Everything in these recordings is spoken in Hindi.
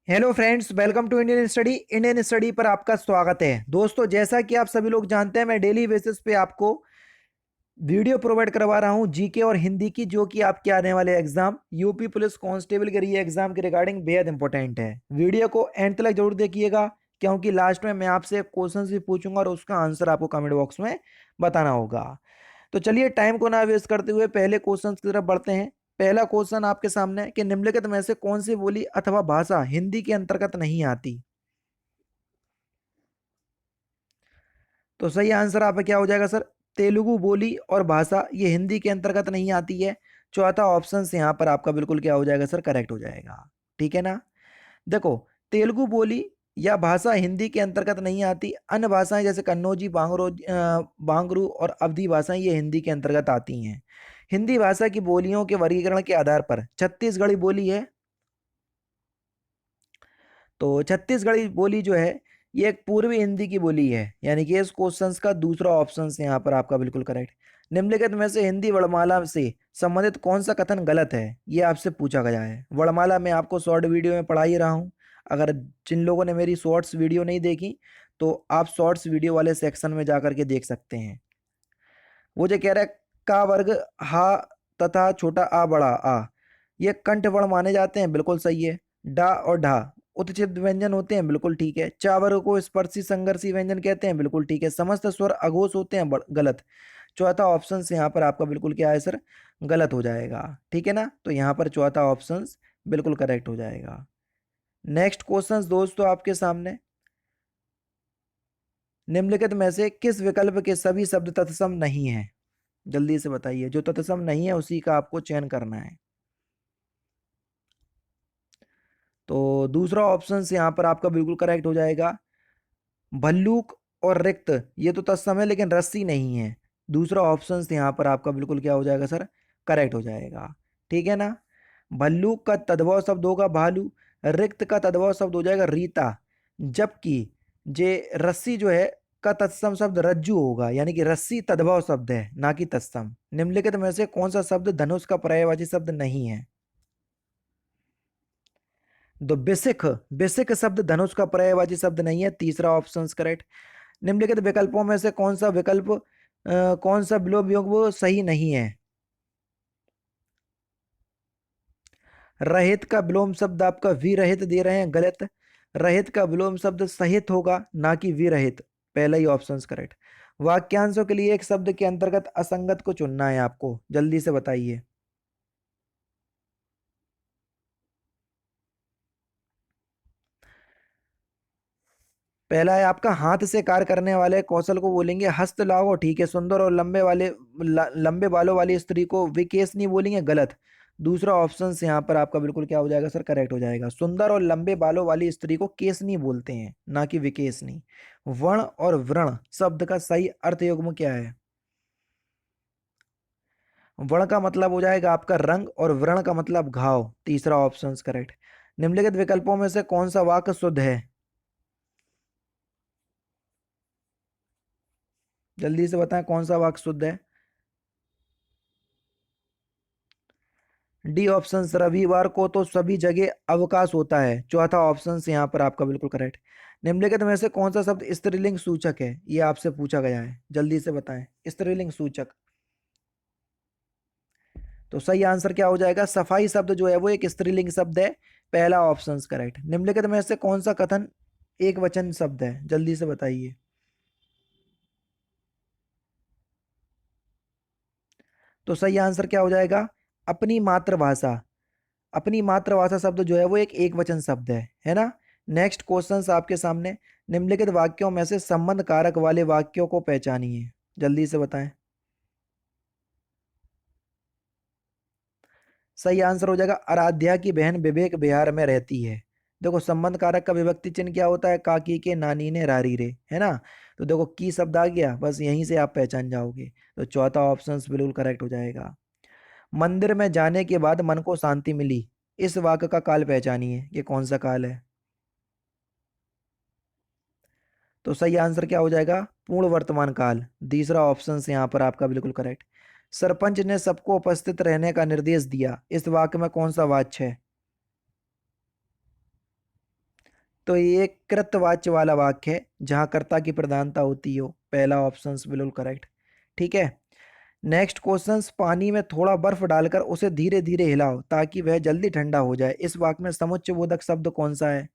Hello friends, welcome to Indian study पर आपका स्वागत है। दोस्तों, जैसा कि आप सभी लोग जानते हैं, मैं डेली बेसिस पे आपको वीडियो प्रोवाइड करवा रहा हूं जीके और हिंदी की, जो कि आपके आने वाले एग्जाम यूपी पुलिस कांस्टेबल के लिए एग्जाम के रिगार्डिंग बेहद इंपॉर्टेंट है। वीडियो को एंड तक जरूर देखिएगा, क्योंकि लास्ट में मैं आपसे क्वेश्चंस भी पूछूंगा और उसका आंसर आपको कमेंट बॉक्स में बताना होगा। तो चलिए, टाइम को ना वेस्ट करते हुए पहले क्वेश्चन की तरफ बढ़ते हैं। पहला क्वेश्चन आपके सामने है कि निम्नलिखित में से कौन सी बोली अथवा भाषा हिंदी के अंतर्गत नहीं आती। तो सही आंसर आपका क्या हो जाएगा सर? तेलुगु बोली और भाषा ये हिंदी के अंतर्गत नहीं आती है। चौथा ऑप्शन से यहाँ पर आपका बिल्कुल क्या हो जाएगा सर? करेक्ट हो जाएगा। ठीक है ना? देखो, तेलुगु बोली या भाषा हिंदी के अंतर्गत नहीं आती। अन्य भाषाएं जैसे कन्नौजी, बांगरू और अवधी भाषाएं ये हिंदी के अंतर्गत आती हैं। हिंदी भाषा की बोलियों के वर्गीकरण के आधार पर छत्तीसगढ़ी बोली है। तो छत्तीसगढ़ी बोली जो है, ये एक पूर्वी हिंदी की बोली है, यानी कि इस क्वेश्चन का दूसरा ऑप्शन से यहाँ पर आपका बिल्कुल करेक्ट। निम्नलिखित में से हिंदी वर्णमाला से संबंधित कौन सा कथन गलत है, ये आपसे पूछा गया है। वर्णमाला मैं आपको शॉर्ट वीडियो में पढ़ा ही रहा हूँ। अगर जिन लोगों ने मेरी शॉर्ट्स वीडियो नहीं देखी, तो आप शॉर्ट्स वीडियो वाले सेक्शन में जा करके देख सकते हैं। वो जो कह रहा है, का वर्ग हा तथा छोटा आ बड़ा आ, ये कंठ वर्ण माने जाते हैं, बिल्कुल सही है। डा और ढा उत्चित व्यंजन होते हैं, बिल्कुल ठीक है। चा वर्ग को स्पर्शी संघर्षी व्यंजन कहते हैं, बिल्कुल ठीक है। समस्त स्वर अघोष होते हैं, गलत। चौथा ऑप्शन से यहाँ पर आपका बिल्कुल क्या है सर? गलत हो जाएगा। ठीक है ना? तो यहाँ पर चौथा ऑप्शन बिल्कुल करेक्ट हो जाएगा। नेक्स्ट क्वेश्चन दोस्तों आपके सामने, निम्नलिखित में से किस विकल्प के सभी शब्द तत्सम नहीं है? जल्दी से बताइए, जो तत्सम नहीं है उसी का आपको चयन करना है। तो दूसरा ऑप्शन से यहाँ पर आपका बिल्कुल करेक्ट हो जाएगा। भल्लूक और रिक्त ये तो तत्सम है, लेकिन रस्सी नहीं है। दूसरा ऑप्शन से यहाँ पर आपका बिल्कुल क्या हो जाएगा सर? करेक्ट हो जाएगा। ठीक है ना? भल्लूक का तद्भव शब्द होगा भालू। रिक्त का तद्भव शब्द हो जाएगा रीता। जबकि जे रस्सी जो है का तत्सम शब्द रज्जू होगा, यानी कि रस्सी तद्भव शब्द है, ना कि तत्सम। निम्नलिखित में से कौन सा शब्द धनुष का पर्यायवाची शब्द नहीं है? तो बेसिक बेसिक शब्द धनुष का पर्यायवाची शब्द नहीं है। तीसरा ऑप्शन करेक्ट। निम्नलिखित विकल्पों में से कौन सा विकल्प कौन सा विलोम योग वो सही नहीं है? रहित का विलोम शब्द आपका विरहित दे रहे हैं, गलत। रहित का विलोम शब्द सहित होगा, ना कि विरहित। पहला ही ऑप्शन करेक्ट। वाक्यांशों के लिए एक शब्द के अंतर्गत असंगत को चुनना है आपको, जल्दी से बताइए। पहला है आपका हाथ से कार्य करने वाले कौशल को बोलेंगे हस्त लाघव, ठीक है। सुंदर और लंबे बालों वाली स्त्री को विकेशनी बोलेंगे, गलत। दूसरा ऑप्शन से यहाँ पर आपका बिल्कुल क्या हो जाएगा सर? करेक्ट हो जाएगा। सुंदर और लंबे बालों वाली स्त्री को केसनी बोलते हैं, ना कि विकेशनी। वर्ण और व्रण शब्द का सही अर्थ युग्म क्या है? वर्ण का मतलब हो जाएगा आपका रंग और व्रण का मतलब घाव। तीसरा ऑप्शन करेक्ट। निम्नलिखित विकल्पों में से कौन सा वाक्य शुद्ध है? जल्दी से बताएं, कौन सा वाक्य शुद्ध है? डी ऑप्शन, रविवार को तो सभी जगह अवकाश होता है। चौथा ऑप्शन से यहाँ पर आपका बिल्कुल करेक्ट। निम्नलिखित में से कौन सा शब्द स्त्रीलिंग सूचक है? ये आपसे पूछा गया है, जल्दी से बताएं। स्त्रीलिंग सूचक। तो सही आंसर क्या हो जाएगा? सफाई शब्द जो है वो एक स्त्रीलिंग शब्द है। पहला ऑप्शन करेक्ट। निम्नलिखित में से कौन सा कथन एक वचन शब्द है? जल्दी से बताइए। तो सही आंसर क्या हो जाएगा? अपनी मातृभाषा। अपनी मातृभाषा शब्द जो है वो एक वचन शब्द है ना? नेक्स्ट क्वेश्चन आपके सामने, निम्नलिखित वाक्यों में से संबंध कारक वाले वाक्यों को पहचानिए, जल्दी से बताएं। सही आंसर हो जाएगा, आराध्या की बहन विवेक बिहार में रहती है। देखो, संबंध कारक का विभक्ति चिन्ह क्या होता है? काकी के, नानी ने, रारी रे, है ना? तो देखो की शब्द आ गया, बस यहीं से आप पहचान जाओगे। तो चौथा ऑप्शन बिल्कुल करेक्ट हो जाएगा। मंदिर में जाने के बाद मन को शांति मिली, इस वाक्य का काल पहचानिए, ये कौन सा काल है? तो सही आंसर क्या हो जाएगा? पूर्ण वर्तमान काल। तीसरा ऑप्शन से यहाँ पर आपका बिल्कुल करेक्ट। सरपंच ने सबको उपस्थित रहने का निर्देश दिया, इस वाक्य में कौन सा वाच्य है? तो ये एक कृतवाच्य वाला वाक्य है जहां कर्ता की प्रधानता होती हो, पहला ऑप्शन बिल्कुल करेक्ट। ठीक है। नेक्स्ट क्वेश्चन, पानी में थोड़ा बर्फ डालकर उसे धीरे धीरे हिलाओ ताकि वह जल्दी ठंडा हो जाए, इस वाक्य में समुच्चय बोधक शब्द कौन सा है?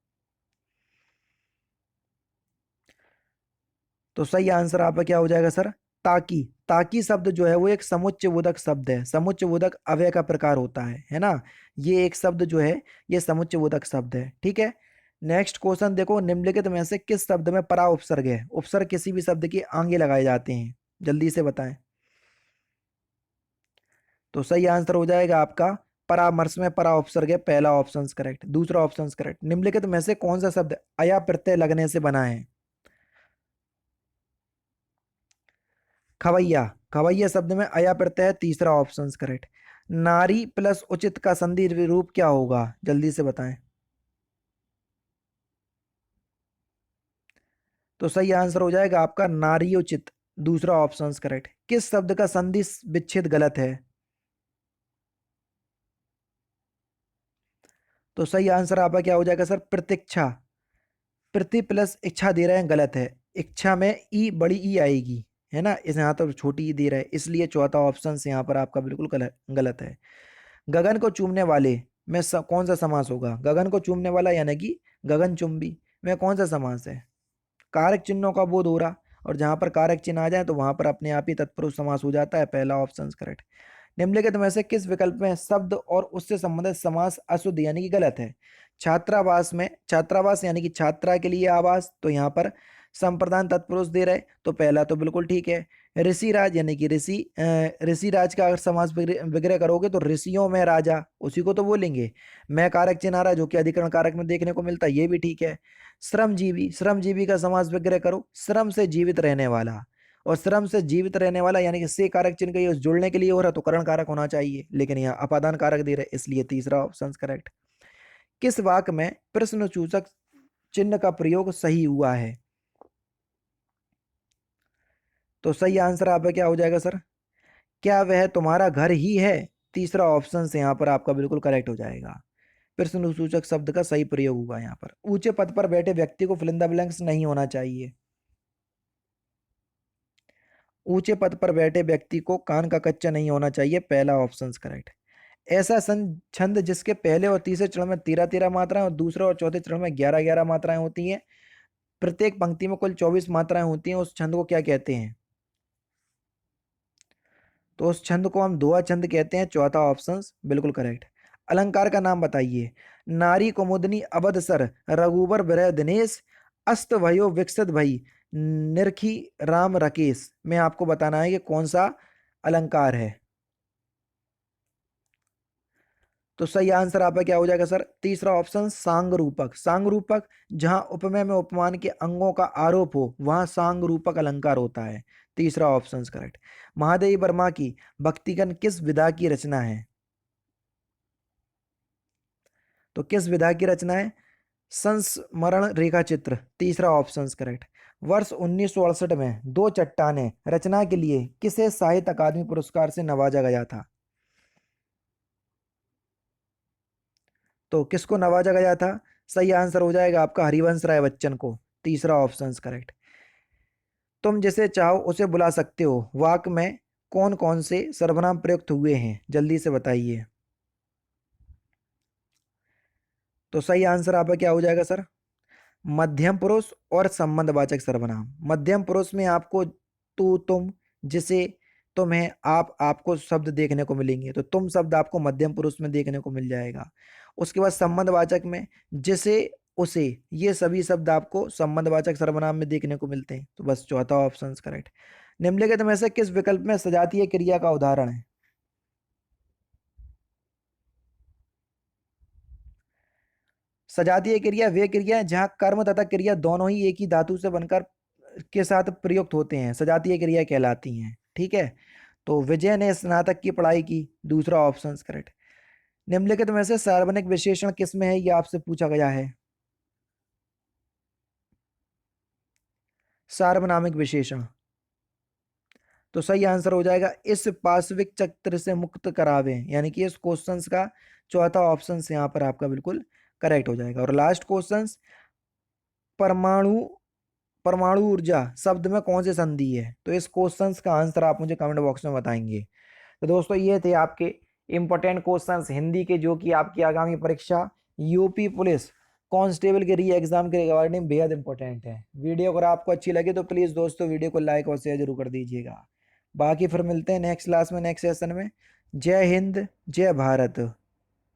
तो सही आंसर आपका क्या हो जाएगा सर? ताकि। ताकि शब्द जो है वो एक समुच्चय बोधक शब्द है, समुच्चय बोधक अव्यय का प्रकार होता है ना। ये एक शब्द जो है ये समुच्चय बोधक शब्द है। ठीक है। नेक्स्ट क्वेश्चन देखो, निम्नलिखित में से किस शब्द में परा उपसर्ग है? उपसर्ग किसी भी शब्द के आगे लगाए जाते हैं, जल्दी से बताएं। तो सही आंसर हो जाएगा आपका परामर्श में परा उपसर्ग है, पहला ऑप्शन करेक्ट। दूसरा ऑप्शन करेक्ट। निम्नलिखित में से कौन सा शब्द अया प्रत्यय लगने से बना है? खवैया। खवैया शब्द में अया प्रत्यय है, तीसरा ऑप्शन करेक्ट। नारी प्लस उचित का संधि रूप क्या होगा, जल्दी से बताएं। तो सही आंसर हो जाएगा आपका नारियोचित, दूसरा ऑप्शन करेक्ट। किस शब्द का संधि विच्छेद गलत है? तो सही आंसर आपका क्या हो जाएगा सर? प्रतीक्षा। प्रति प्लस इच्छा दे रहे हैं, गलत है। इच्छा में ई, बड़ी ई आएगी, है ना, इस यहाँ तो छोटी ई दे रहा है, इसलिए चौथा ऑप्शन यहाँ पर आपका बिल्कुल गलत गलत है। गगन को चूमने वाले में कौन सा समास होगा? गगन को चूमने वाला यानी कि गगन चुंबी में कौन सा समास है? कारक चिन्हों का बोध हो रहा, और जहां पर कारक चिन्ह आ जाए तो वहां पर अपने आप ही तत्पुरुष समास हो जाता है, पहला ऑप्शन करेक्ट। निम्नलिखित में से किस विकल्प में शब्द और उससे संबंधित समास अशुद्ध यानी कि गलत है? छात्रावास में, छात्रावास यानी कि छात्रा के लिए आवास, तो यहाँ पर संप्रदान तत्पुरुष दे रहे, तो पहला तो बिल्कुल ठीक है। ऋषिराज यानी कि ऋषिराज का अगर समास विग्रह करोगे तो ऋषियों में राजा, उसी को तो बोलेंगे। मैं कारक चिन्ह आ रहा जो कि अधिकरण कारक में देखने को मिलता है, ये भी ठीक है। श्रमजीवी, श्रमजीवी का समास विग्रह करो, श्रम से जीवित रहने वाला, और श्रम से जीवित रहने वाला यानी कि से कारक चिन्ह का यूज जुड़ने के लिए हो रहा तो करण कारक होना चाहिए, लेकिन यहाँ अपादान कारक दे रहे, इसलिए तीसरा ऑप्शन करेक्ट। किस वाक्य में प्रश्न सूचक चिन्ह का प्रयोग सही हुआ है? तो सही आंसर आपका क्या हो जाएगा सर? क्या वह तुम्हारा घर ही है, तीसरा ऑप्शन से यहाँ पर आपका बिल्कुल करेक्ट हो जाएगा। प्रश्न सूचक शब्द का सही प्रयोग हुआ यहाँ पर। ऊंचे पद पर बैठे व्यक्ति को फिल इन द ब्लैंक्स नहीं होना चाहिए। ऊंचे पद पर बैठे व्यक्ति को कान का कच्चा नहीं होना चाहिए, पहला ऑप्शन करेक्ट। ऐसा छंद जिसके पहले और तीसरे चरण में 13-13 मात्राएं और दूसरे और चौथे चरण में 11-11 मात्राएं होती हैं, प्रत्येक पंक्ति में कुल 24 मात्राएं होती हैं, उस छंद को क्या कहते हैं? तो उस छंद को हम दोहा छंद कहते हैं, चौथा ऑप्शन बिल्कुल करेक्ट। अलंकार का नाम बताइए। नारी कुमुदनी अबध सर रघुबर विरह दिनेश अस्त भयो विकसित भई निरखी राम रकेश में आपको बताना है कि कौन सा अलंकार है। तो सही आंसर आपका क्या हो जाएगा सर? तीसरा ऑप्शन सांग रूपक। सांग रूपक जहां उपमेय में उपमान के अंगों का आरोप हो वहां सांग रूपक अलंकार होता है, तीसरा ऑप्शन करेक्ट। महादेवी वर्मा की भक्तिगण किस विधा की रचना है? तो किस विधा की रचना है? संस्मरण रेखा चित्र, तीसरा ऑप्शन करेक्ट। वर्ष 1968 में दो चट्टानें रचना के लिए किसे साहित्य अकादमी पुरस्कार से नवाजा गया था? तो किसको नवाजा गया था? सही आंसर हो जाएगा आपका हरिवंश राय बच्चन को, तीसरा ऑप्शन करेक्ट। तुम जिसे चाहो उसे बुला सकते हो वाक्य में कौन कौन से सर्वनाम प्रयुक्त हुए हैं, जल्दी से बताइए। तो सही आंसर आपका क्या हो जाएगा सर? मध्यम पुरुष और संबंधवाचक सर्वनाम। मध्यम पुरुष में आपको तू, तुम, जिसे, तुम्हें, आप, आपको शब्द देखने को मिलेंगे, तो तुम शब्द आपको मध्यम पुरुष में देखने को मिल जाएगा। उसके बाद संबंधवाचक में जिसे, उसे, ये सभी शब्द आपको संबंधवाचक सर्वनाम में देखने को मिलते हैं, तो बस चौथा ऑप्शन करेक्ट। निम्नलिखित में से किस विकल्प में सजातीय क्रिया का उदाहरण है? सजातीय क्रिया वे क्रिया है जहां कर्म तथा क्रिया दोनों ही एक ही धातु से बनकर के साथ प्रयुक्त होते हैं, सजातीय क्रिया कहलाती हैं। ठीक है। तो विजय ने स्नातक की पढ़ाई की, दूसरा ऑप्शन करेक्ट। निम्नलिखित में से सार्वजनिक विशेषण किसमें है, ये आपसे पूछा गया है। सार्वनामिक विशेषण। तो सही आंसर हो जाएगा इस पार्श्विक चक्र से मुक्त करावे, यानी कि इस क्वेश्चंस का चौथा ऑप्शन यहाँ पर आपका बिल्कुल करेक्ट हो जाएगा। और लास्ट क्वेश्चन, परमाणु परमाणु ऊर्जा शब्द में कौन सी संधि है? तो इस क्वेश्चन का आंसर आप मुझे कमेंट बॉक्स में बताएंगे। तो दोस्तों ये थे आपके इंपॉर्टेंट क्वेश्चंस हिंदी के, जो कि आपकी आगामी परीक्षा यूपी पुलिस कांस्टेबल के री एग्जाम के रिगार्डिंग बेहद इंपॉर्टेंट है। वीडियो अगर आपको अच्छी लगे तो प्लीज़ दोस्तों वीडियो को लाइक और शेयर जरूर कर दीजिएगा। बाकी फिर मिलते हैं नेक्स्ट क्लास में, नेक्स्ट सेशन में। जय हिंद, जय भारत।